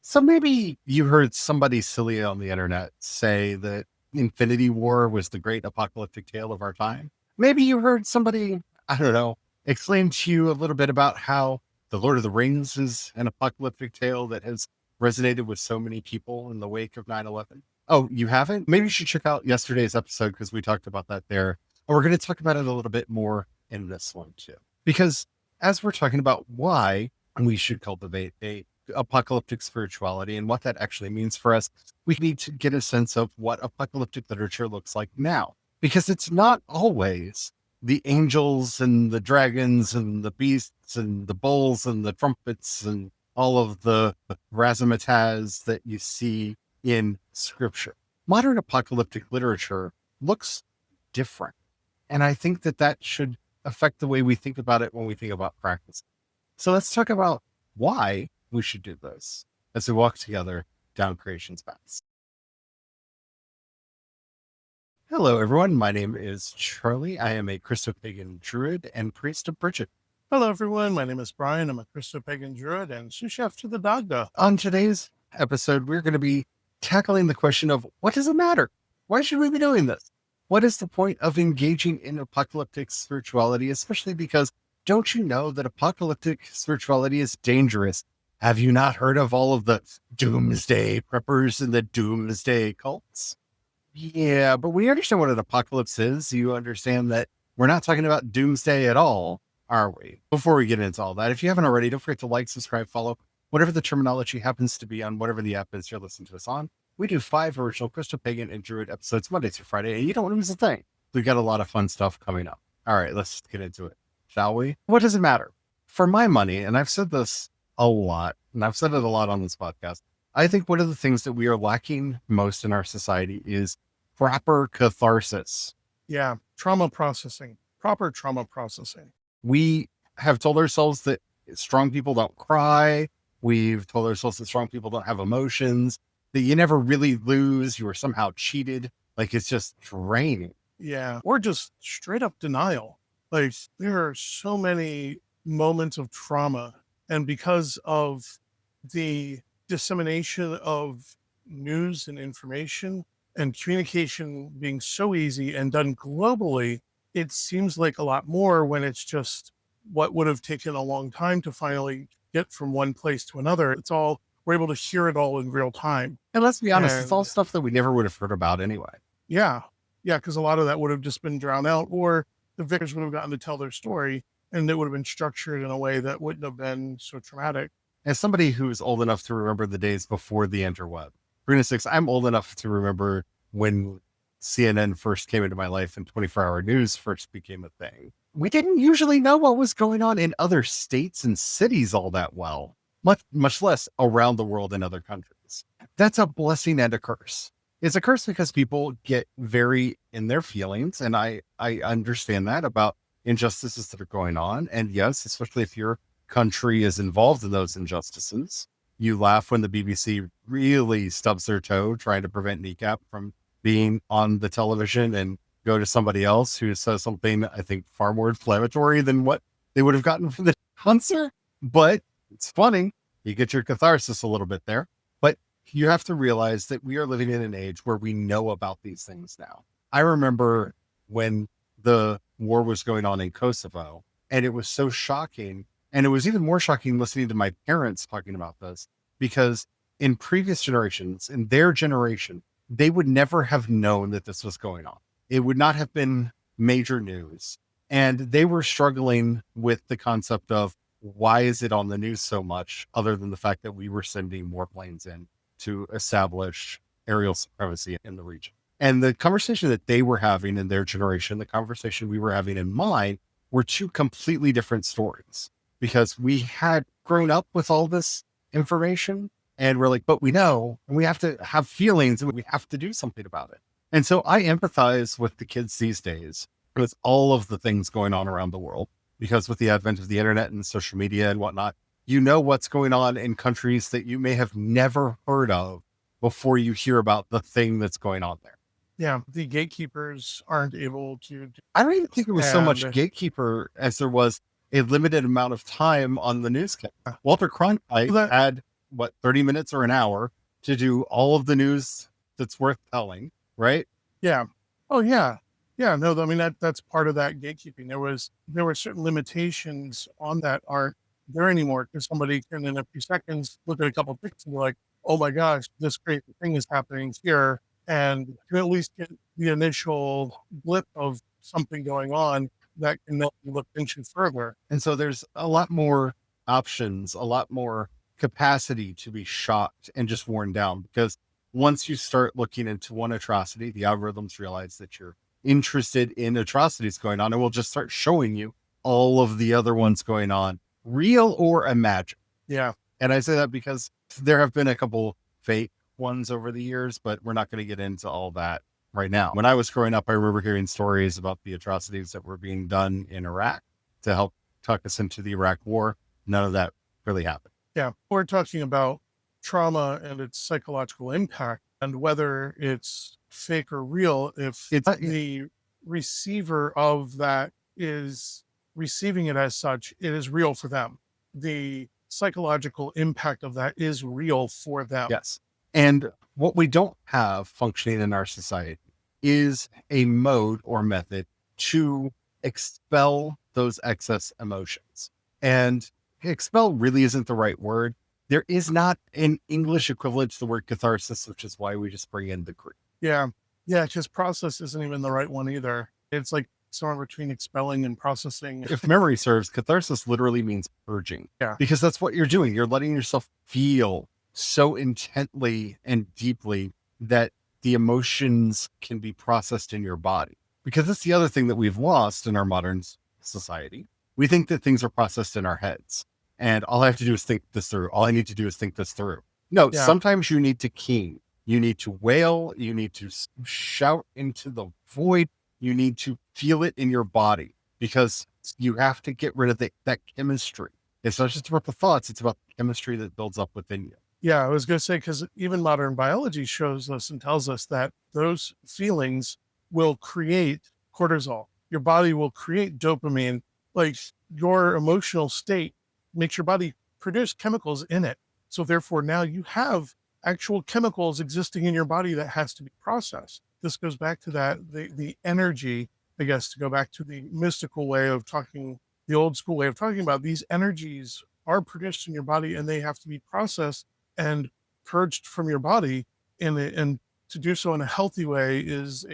So maybe you heard somebody silly on the internet say that Infinity War was the great apocalyptic tale of our time. Maybe you heard somebody, I don't know, explain to you a little bit about how The Lord of the Rings is an apocalyptic tale that has resonated with so many people in the wake of 9/11. Oh, you haven't? Maybe you should check out yesterday's episode because we talked about that there. And we're going to talk about it a little bit more in this one too. Because as we're talking about why we should cultivate a apocalyptic spirituality and what that actually means for us, we need to get a sense of what apocalyptic literature looks like now, because it's not always the angels and the dragons and the beasts and the bulls and the trumpets and all of the razzmatazz that you see in scripture. Modern apocalyptic literature looks different. And I think that that should affect the way we think about it when we think about practice. So let's talk about why we should do this as we walk together down Creation's paths. Hello, everyone. My name is Charlie. I am a Christopagan druid and priest of Bridget. Hello, everyone. My name is Brian. I'm a Christopagan druid and sous chef to the Dagda. On today's episode, we're going to be tackling the question of what does it matter? Why should we be doing this? What is the point of engaging in apocalyptic spirituality, especially because don't you know that apocalyptic spirituality is dangerous? Have you not heard of all of the doomsday preppers and the doomsday cults? Yeah, but when you understand what an apocalypse is, you understand that we're not talking about doomsday at all, are we? Before we get into all that, if you haven't already, don't forget to like, subscribe, follow, whatever the terminology happens to be on whatever the app is you're listening to us on. We do 5 original Christopagan and Druid episodes Monday through Friday, and you don't want to miss a thing. We've got a lot of fun stuff coming up. All right, let's get into it, shall we? What does it matter? For my money, and I've said this a lot, and I've said it a lot on this podcast, I think one of the things that we are lacking most in our society is proper catharsis. Yeah, trauma processing, proper trauma processing. We have told ourselves that strong people don't cry. We've told ourselves that strong people don't have emotions, that you never really lose. You are somehow cheated. Like it's just draining. Yeah, or just straight up denial. Like there are so many moments of trauma. And because of the dissemination of news and information and communication being so easy and done globally, it seems like a lot more when it's just what would have taken a long time to finally get from one place to another. It's all, we're able to hear it all in real time. And let's be honest, it's all stuff that we never would have heard about anyway. Yeah. Yeah. Because a lot of that would have just been drowned out, or the victims would have gotten to tell their story and it would have been structured in a way that wouldn't have been so traumatic. As somebody who's old enough to remember the days before the interweb, for goodness sakes, I'm old enough to remember when CNN first came into my life and 24-hour news first became a thing. We didn't usually know what was going on in other states and cities all that well, much less around the world in other countries. That's a blessing and a curse. It's a curse because people get very in their feelings, and I understand that about injustices that are going on. And yes, especially if your country is involved in those injustices, you laugh when the BBC really stubs their toe trying to prevent kneecap from being on the television and go to somebody else who says something, I think, far more inflammatory than what they would have gotten from the answer. But it's funny. You get your catharsis a little bit there. But you have to realize that we are living in an age where we know about these things now. I remember when the war was going on in Kosovo, and it was so shocking. And it was even more shocking listening to my parents talking about this, because in previous generations, in their generation, they would never have known that this was going on. It would not have been major news. And they were struggling with the concept of why is it on the news so much, other than the fact that we were sending more planes in to establish aerial supremacy in the region. And the conversation that they were having in their generation, the conversation we were having in mine, were two completely different stories, because we had grown up with all this information and we're like, but we know, and we have to have feelings and we have to do something about it. And so I empathize with the kids these days with all of the things going on around the world, because with the advent of the internet and social media and whatnot, you know what's going on in countries that you may have never heard of before you hear about the thing that's going on there. Yeah, the gatekeepers aren't able to. I don't even think it was so much gatekeeper as there was a limited amount of time on the newscast. Walter Cronkite had 30 minutes or an hour to do all of the news that's worth telling, right? Yeah. Oh yeah. Yeah. No, I mean that's part of that gatekeeping. There were certain limitations on that aren't there anymore because somebody can in a few seconds look at a couple of pictures and be like, oh my gosh, this crazy thing is happening here. And to at least get the initial blip of something going on that can then look into further. And so there's a lot more options, a lot more capacity to be shocked and just worn down, because once you start looking into one atrocity, the algorithms realize that you're interested in atrocities going on and will just start showing you all of the other ones going on, real or imagined. Yeah. And I say that because there have been a couple fake ones over the years, but we're not going to get into all that right now. When I was growing up, I remember hearing stories about the atrocities that were being done in Iraq to help tuck us into the Iraq war. None of that really happened. Yeah. We're talking about trauma and its psychological impact and whether it's fake or real. If It's the receiver of that is receiving it as such, it is real for them. The psychological impact of that is real for them. yes. And what we don't have functioning in our society is a mode or method to expel those excess emotions. And expel really isn't the right word. There is not an English equivalent to the word catharsis, which is why we just bring in the Greek. Yeah. Yeah. Because process isn't even the right one either. It's like somewhere between expelling and processing. If memory serves, catharsis literally means purging. Yeah. Because that's what you're doing. You're letting yourself feel so intently and deeply that the emotions can be processed in your body. Because that's the other thing that we've lost in our modern society. We think that things are processed in our heads. And all I have to do is think this through. All I need to do is think this through. No, Yeah. sometimes you need to keen. You need to wail. You need to shout into the void. You need to feel it in your body, because you have to get rid of that chemistry. It's not just about the thoughts. It's about the chemistry that builds up within you. Yeah, I was going to say, because even modern biology shows us and tells us that those feelings will create cortisol. Your body will create dopamine. Like your emotional state makes your body produce chemicals in it. So therefore, now you have actual chemicals existing in your body that has to be processed. This goes back to that, the energy, I guess, to go back to the mystical way of talking, the old school way of talking about these energies are produced in your body and they have to be processed and purged from your body, and to do so in a healthy way is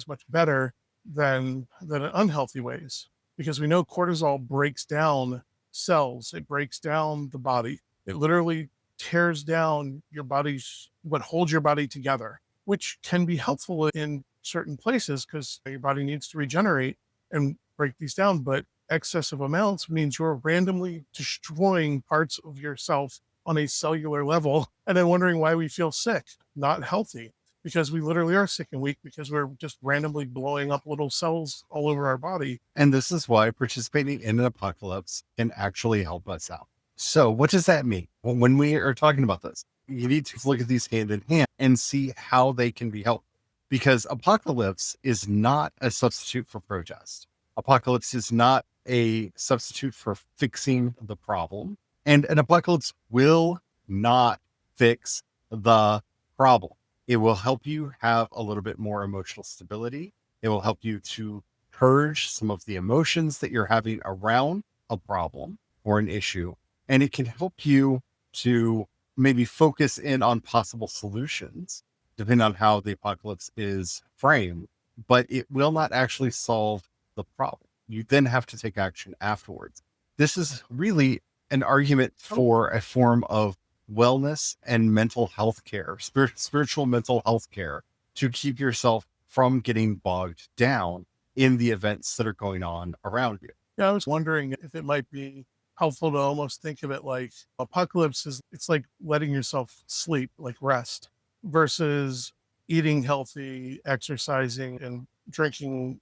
much better than unhealthy ways, because we know cortisol breaks down cells, it breaks down the body, it literally tears down your body's what holds your body together, which can be helpful in certain places because your body needs to regenerate and break these down. But excessive amounts means you're randomly destroying parts of yourself on a cellular level and then wondering why we feel sick, not healthy, because we literally are sick and weak because we're just randomly blowing up little cells all over our body. And this is why participating in an apocalypse can actually help us out. So what does that mean? Well, when we are talking about this, you need to look at these hand in hand and see how they can be helped, because apocalypse is not a substitute for protest. Apocalypse is not a substitute for fixing the problem. And an apocalypse will not fix the problem. It will help you have a little bit more emotional stability. It will help you to purge some of the emotions that you're having around a problem or an issue. And it can help you to maybe focus in on possible solutions, depending on how the apocalypse is framed, but it will not actually solve the problem. You then have to take action afterwards. This is really an argument for a form of wellness and mental health care, spiritual mental health care, to keep yourself from getting bogged down in the events that are going on around you. Yeah, I was wondering if it might be helpful to almost think of it like apocalypse is, it's like letting yourself sleep, like rest, versus eating healthy, exercising, and drinking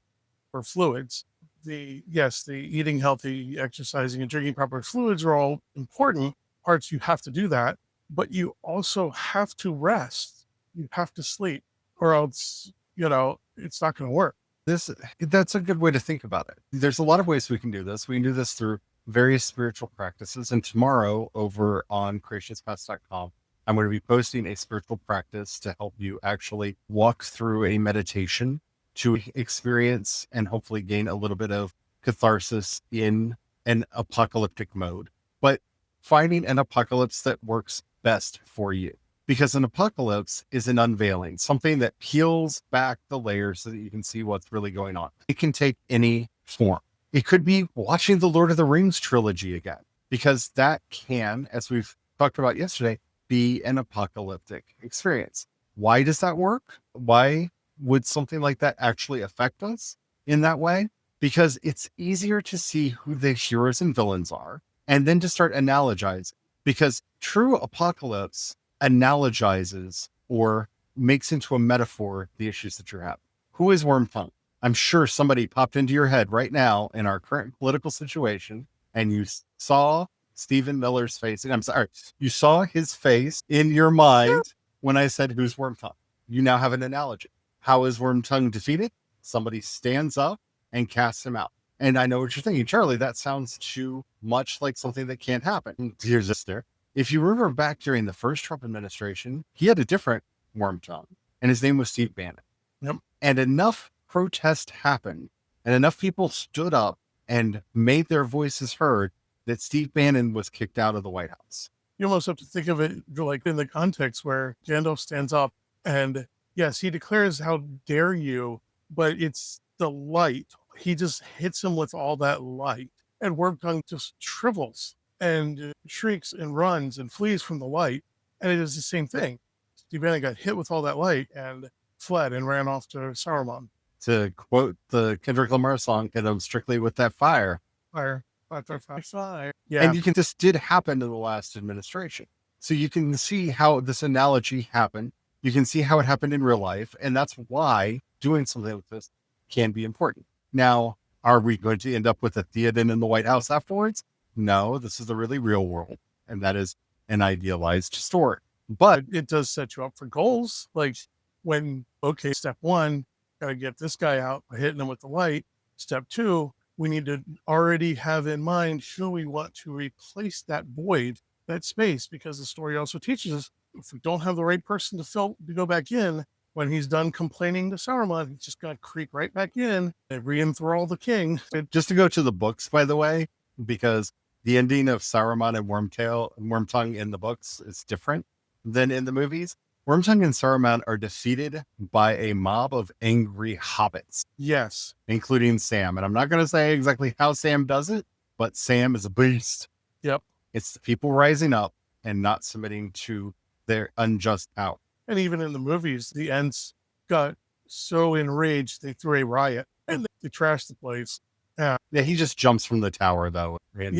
for fluids. The eating healthy, exercising, and drinking proper fluids are all important parts. You have to do that, but you also have to rest. You have to sleep, or else, it's not going to work. That's a good way to think about it. There's a lot of ways we can do this. We can do this through various spiritual practices. And tomorrow over on CreationsPaths.com, I'm going to be posting a spiritual practice to help you actually walk through a meditation to experience and hopefully gain a little bit of catharsis in an apocalyptic mode, but finding an apocalypse that works best for you. Because an apocalypse is an unveiling, something that peels back the layers so that you can see what's really going on. It can take any form. It could be watching the Lord of the Rings trilogy again, because that can, as we've talked about yesterday, be an apocalyptic experience. Why does that work? Why would something like that actually affect us in that way? Because it's easier to see who the heroes and villains are and then to start analogizing. Because true apocalypse analogizes or makes into a metaphor the issues that you're having. Who is Wormtongue? I'm sure somebody popped into your head right now in our current political situation, and you saw Stephen Miller's face. And I'm sorry, you saw his face in your mind when I said, who's Wormtongue? You now have an analogy. How is Wormtongue defeated? Somebody stands up and casts him out. And I know what you're thinking, Charlie, that sounds too much like something that can't happen. Here's this there. If you remember back during the first Trump administration, he had a different Wormtongue, and his name was Steve Bannon. Yep. And enough protest happened, and enough people stood up and made their voices heard that Steve Bannon was kicked out of the White House. You almost have to think of it like in the context where Gandalf stands up and yes, he declares, how dare you, but it's the light. He just hits him with all that light, and Wormtongue just shrivels and shrieks and runs and flees from the light. And it is the same thing. Steve Bannon got hit with all that light and fled and ran off to Saruman. To quote the Kendrick Lamar song, hit him strictly with that fire. Fire. Fire. Yeah. And this did happen in the last administration. So you can see how this analogy happened. You can see how it happened in real life. And that's why doing something like this can be important. Now, are we going to end up with a Theoden in the White House afterwards? No, this is the really real world. And that is an idealized story. But it does set you up for goals. Like when, okay, step one, got to get this guy out by hitting him with the light. Step two, we need to already have in mind who we want to replace that void, that space, because the story also teaches us if we don't have the right person to go back in, when he's done complaining to Saruman, he's just going to creep right back in and re-enthrall the king. Just to go to the books, by the way, because the ending of Saruman and Wormtongue in the books is different than in the movies. Wormtongue and Saruman are defeated by a mob of angry hobbits. Yes. Including Sam. And I'm not going to say exactly how Sam does it, but Sam is a beast. Yep. It's the people rising up and not submitting to their unjust power. And even in the movies, the Ents got so enraged, they threw a riot and they trashed the place. Yeah, he just jumps from the tower, though, in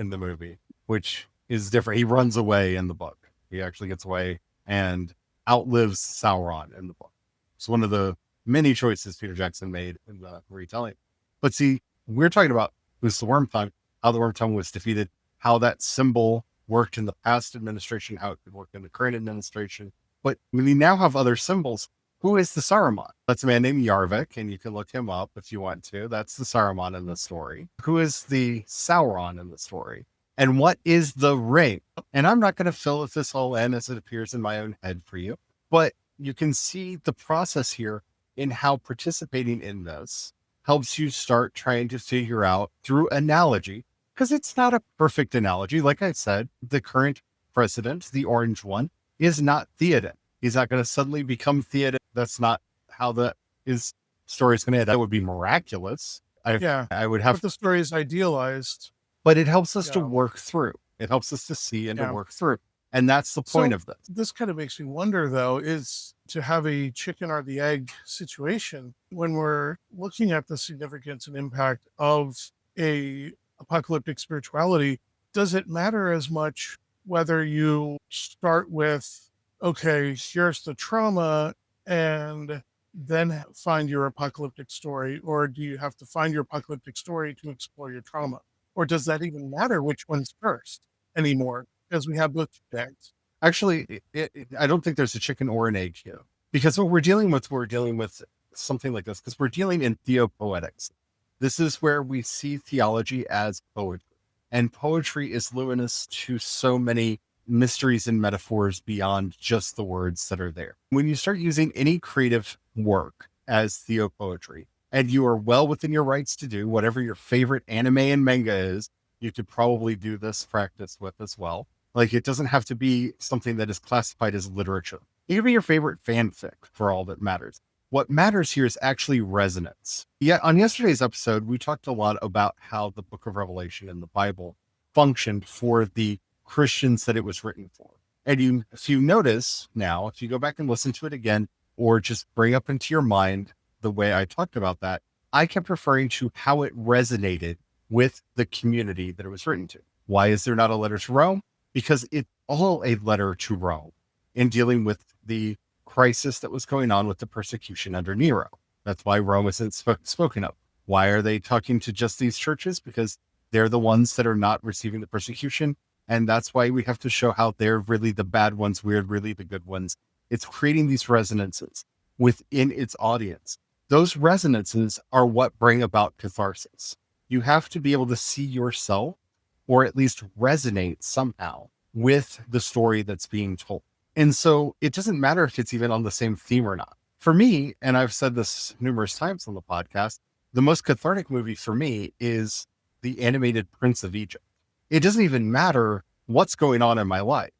the movie, which is different. He runs away in the book. He actually gets away and outlives Sauron in the book. It's one of the many choices Peter Jackson made in the retelling. But see, we're talking about who's the Wormtongue, how the Wormtongue was defeated, how that symbol worked in the past administration, how it could work in the current administration. But we now have other symbols. Who is the Saruman? That's a man named Yarvik, and you can look him up if you want to. That's the Saruman in the story. Who is the Sauron in the story? And what is the ring? And I'm not going to fill this all in as it appears in my own head for you, but you can see the process here in how participating in this helps you start trying to figure out through analogy, because it's not a perfect analogy. Like I said, the current president, the orange one, is not Theoden. He's not going to suddenly become Theoden. That's not how his story is going to end. That would be miraculous. I would have. But the story is idealized. But it helps us to work through. It helps us to see and to work through. And that's the point of this. This kind of makes me wonder, though, is to have a chicken or the egg situation when we're looking at the significance and impact of a apocalyptic spirituality. Does it matter as much whether you start with, okay, here's the trauma and then find your apocalyptic story, or do you have to find your apocalyptic story to explore your trauma? Or does that even matter which one's first anymore? Because we have both eggs. Actually, I don't think there's a chicken or an egg here. Because what we're dealing with something like this, because we're dealing in theopoetics. This is where we see theology as poetry. And poetry is luminous to so many mysteries and metaphors beyond just the words that are there. When you start using any creative work as theopoetry, and you are well within your rights to do whatever your favorite anime and manga is, you could probably do this practice with as well. Like, it doesn't have to be something that is classified as literature. It could be your favorite fanfic for all that matters. What matters here is actually resonance. Yet on yesterday's episode, we talked a lot about how the book of Revelation and the Bible functioned for the Christians that it was written for. And if you notice now, if you go back and listen to it again, or just bring up into your mind the way I talked about that, I kept referring to how it resonated with the community that it was written to. Why is there not a letter to Rome? Because it's all a letter to Rome in dealing with the crisis that was going on with the persecution under Nero. That's why Rome isn't spoken of. Why are they talking to just these churches? Because they're the ones that are not receiving the persecution. And that's why we have to show how they're really the bad ones, we're really the good ones. It's creating these resonances within its audience. Those resonances are what bring about catharsis. You have to be able to see yourself, or at least resonate somehow with the story that's being told. And so it doesn't matter if it's even on the same theme or not. For me, and I've said this numerous times on the podcast, the most cathartic movie for me is the animated Prince of Egypt. It doesn't even matter what's going on in my life.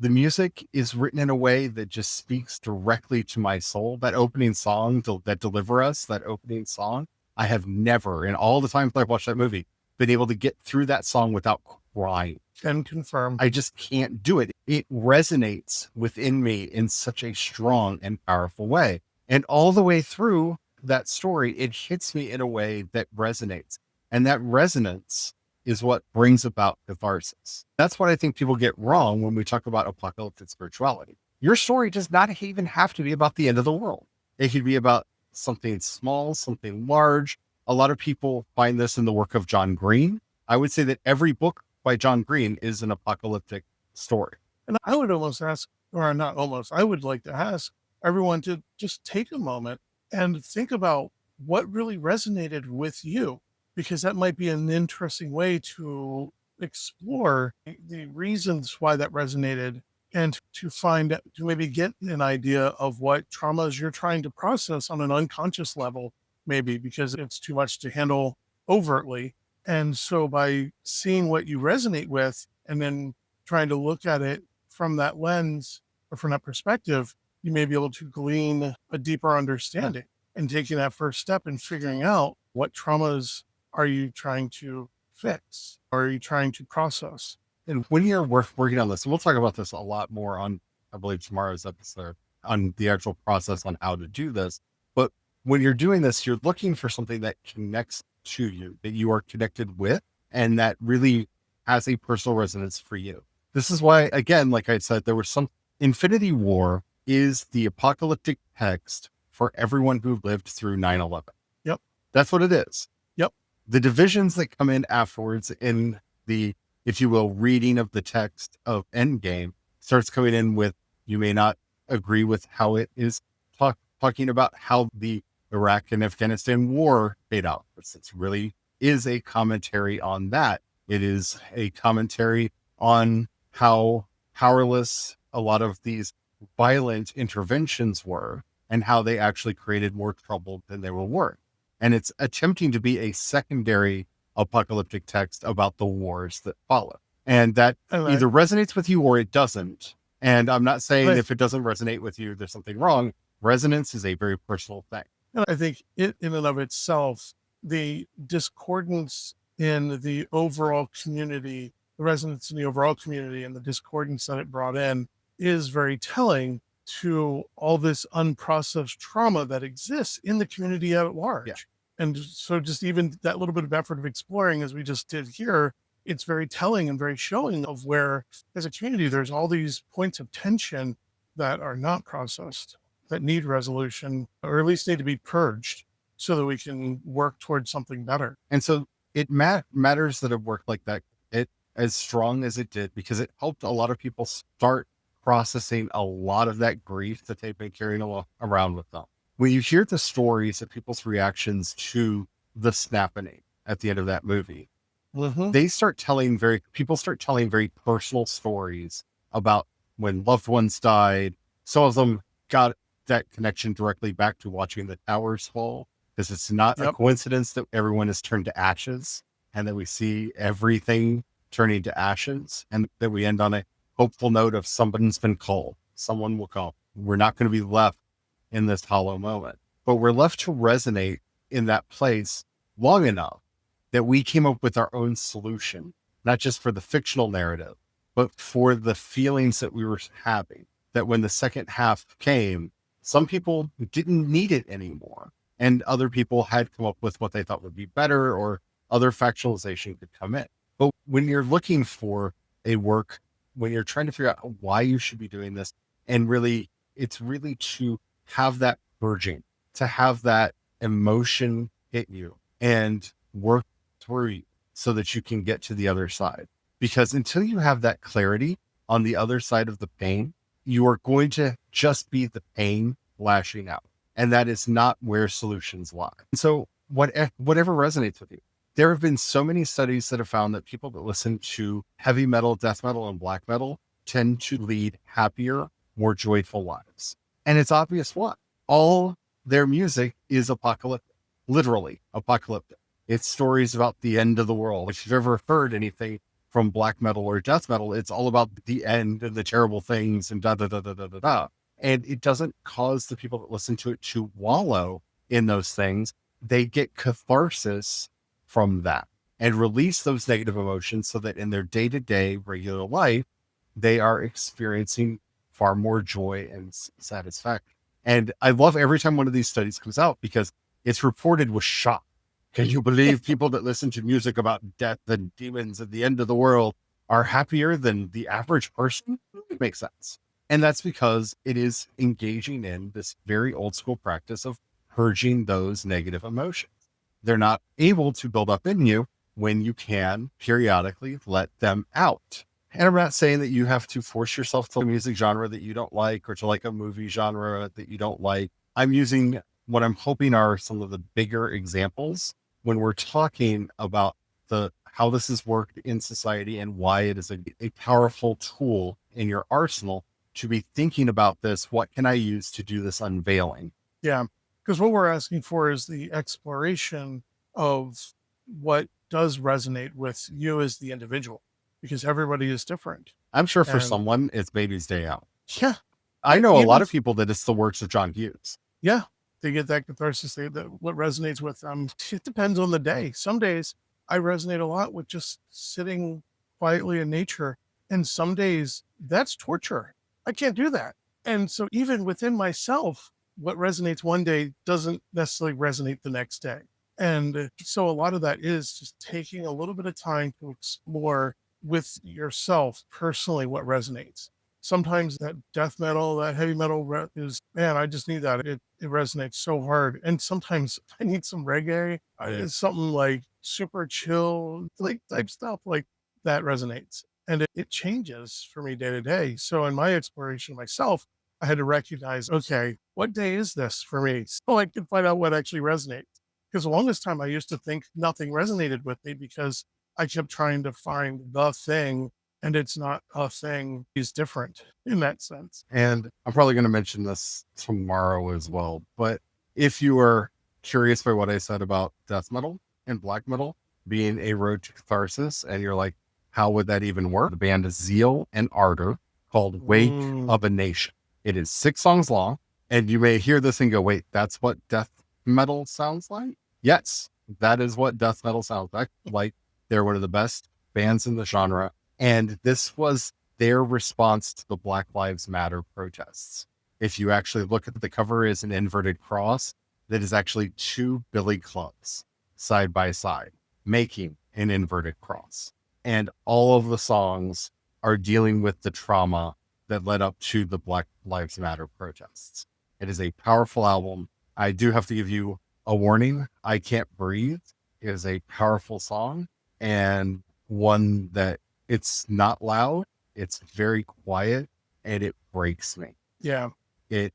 The music is written in a way that just speaks directly to my soul. That opening song, that Deliver Us, that opening song, I have never, in all the times I've watched that movie, been able to get through that song without crying. Can confirm. I just can't do it. It resonates within me in such a strong and powerful way. And all the way through that story, it hits me in a way that resonates. And that resonance is what brings about catharsis. That's what I think people get wrong when we talk about apocalyptic spirituality. Your story does not even have to be about the end of the world. It could be about something small, something large. A lot of people find this in the work of John Green. I would say that every book by John Green is an apocalyptic story. And I would almost ask, or not almost, I would like to ask everyone to just take a moment and think about what really resonated with you, because that might be an interesting way to explore the reasons why that resonated, and to maybe get an idea of what traumas you're trying to process on an unconscious level, maybe because it's too much to handle overtly. And so by seeing what you resonate with and then trying to look at it from that lens or from that perspective, you may be able to glean a deeper understanding and taking that first step and figuring out what traumas are you trying to fix, or are you trying to process? And when you're working on this, and we'll talk about this a lot more on, I believe, tomorrow's episode, on the actual process on how to do this. But when you're doing this, you're looking for something that connects to you, that you are connected with, and that really has a personal resonance for you. This is why, again, like I said, there was some Infinity War is the apocalyptic text for everyone who lived through 9/11. Yep. That's what it is. Yep. The divisions that come in afterwards in the, if you will, reading of the text of Endgame starts coming in with, you may not agree with how it is talking about how the Iraq and Afghanistan war played out. It really is a commentary on that. It is a commentary on how powerless a lot of these violent interventions were and how they actually created more trouble than they were worth. And it's attempting to be a secondary apocalyptic text about the wars that follow. And that either resonates with you or it doesn't. And I'm not saying if it doesn't resonate with you, there's something wrong. Resonance is a very personal thing. And I think it, in and of itself, the discordance in the overall community, the resonance in the overall community and the discordance that it brought in is very telling to all this unprocessed trauma that exists in the community at large. Yeah. And so just even that little bit of effort of exploring, as we just did here, it's very telling and very showing of where, as a community, there's all these points of tension that are not processed, that need resolution, or at least need to be purged so that we can work towards something better. And so it matters that it worked like that, it as strong as it did, because it helped a lot of people start processing a lot of that grief that they've been carrying around with them. When you hear the stories of people's reactions to the snapping at the end of that movie, Mm-hmm. People start telling very personal stories about when loved ones died. Some of them got that connection directly back to watching the towers fall, because it's not a Yep. coincidence that everyone has turned to ashes and that we see everything turning to ashes, and that we end on a hopeful note of someone's been called. Someone will come. We're not going to be left in this hollow moment, but we're left to resonate in that place long enough that we came up with our own solution, not just for the fictional narrative, but for the feelings that we were having. That when the second half came, some people didn't need it anymore, and other people had come up with what they thought would be better, or other factualization could come in. But when you're looking for a work, when you're trying to figure out why you should be doing this, and really, it's really to have that purging, to have that emotion hit you and work through you so that you can get to the other side. Because until you have that clarity on the other side of the pain, you are going to just be the pain lashing out. And that is not where solutions lie. And so whatever resonates with you. There have been so many studies that have found that people that listen to heavy metal, death metal, and black metal tend to lead happier, more joyful lives. And it's obvious why. All their music is apocalyptic, literally apocalyptic. It's stories about the end of the world. If you've ever heard anything from black metal or death metal, it's all about the end and the terrible things and da da da da da da da. And it doesn't cause the people that listen to it to wallow in those things. They get catharsis from that and release those negative emotions so that in their day-to-day regular life, they are experiencing far more joy and satisfaction. And I love every time one of these studies comes out because it's reported with shock. Can you believe people that listen to music about death and demons and the end of the world are happier than the average person? It makes sense. And that's because it is engaging in this very old school practice of purging those negative emotions. They're not able to build up in you when you can periodically let them out. And I'm not saying that you have to force yourself to a music genre that you don't like, or to like a movie genre that you don't like. I'm using what I'm hoping are some of the bigger examples when we're talking about how this has worked in society and why it is a powerful tool in your arsenal to be thinking about this. What can I use to do this unveiling? Yeah. Because what we're asking for is the exploration of what does resonate with you as the individual, because everybody is different. I'm sure for And someone, it's Baby's Day Out. yeah, I know a even, lot of people that it's the works of John Hughes. yeah, they get that catharsis. What resonates with them. It depends on the day. Some days I resonate a lot with just sitting quietly in nature. And some days that's torture. I can't do that. And so even within myself, what resonates one day doesn't necessarily resonate the next day. And so a lot of that is just taking a little bit of time to explore with yourself personally what resonates. Sometimes that death metal, that heavy metal is, man, I just need that. It resonates so hard. And sometimes I need some reggae. It's something like super chill, like type stuff like that resonates. And it changes for me day to day. So in my exploration myself, I had to recognize, okay, what day is this for me? So I can find out what actually resonates. Because the longest time I used to think nothing resonated with me because I kept trying to find the thing, and it's not a thing. It's different in that sense. And I'm probably going to mention this tomorrow as well. But if you are curious by what I said about death metal and black metal being a road to catharsis, and you're like, how would that even work? The band is Zeal and Ardor, called Wake of a Nation. It is 6 songs long. And you may hear this and go, wait, that's what death metal sounds like? Yes, that is what death metal sounds like. They're one of the best bands in the genre. And this was their response to the Black Lives Matter protests. If you actually look at the cover, is an inverted cross that is actually 2 billy clubs side by side, making an inverted cross. And all of the songs are dealing with the trauma that led up to the Black Lives Matter protests. It is a powerful album. I do have to give you a warning. I Can't Breathe is a powerful song, and one that it's not loud. It's very quiet, and it breaks me. Yeah. It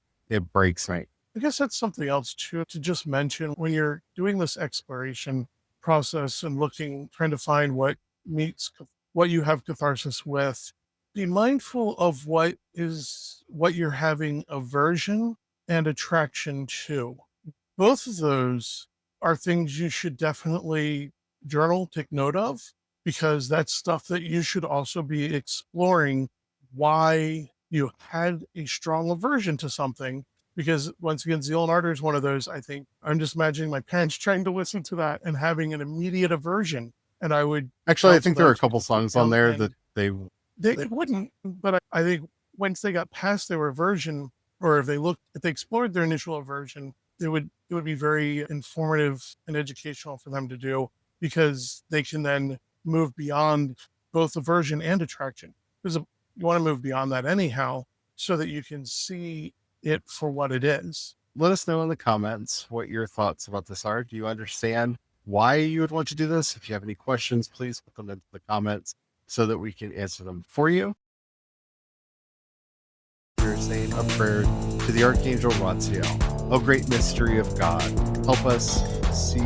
breaks me. I guess that's something else too, to just mention when you're doing this exploration process and trying to find what meets what you have catharsis with. Be mindful of what you're having aversion and attraction to. Both of those are things you should definitely journal, take note of, because that's stuff that you should also be exploring why you had a strong aversion to something. Because once again, Zeal and Ardor is one of those. I think I'm just imagining my parents trying to listen to that and having an immediate aversion. And I would Actually, I counsel think there are them a to couple songs on come there and that they they wouldn't, but I think once they got past their aversion, or if they explored their initial aversion, it would be very informative and educational for them to do, because they can then move beyond both aversion and attraction. Because you want to move beyond that anyhow, so that you can see it for what it is. let us know in the comments what your thoughts about this are. Do you understand why you would want to do this? If you have any questions, please put them into the comments so that we can answer them for you. We're saying a prayer to the Archangel Ratziel. O great mystery of God, help us see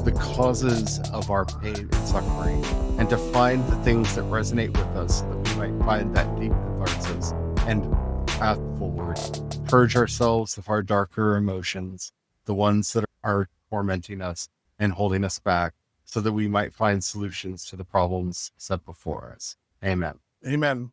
the causes of our pain and suffering, and to find the things that resonate with us, so that we might find that deep catharsis and path forward. Purge ourselves of our darker emotions, the ones that are tormenting us and holding us back, so that we might find solutions to the problems set before us. Amen. Amen.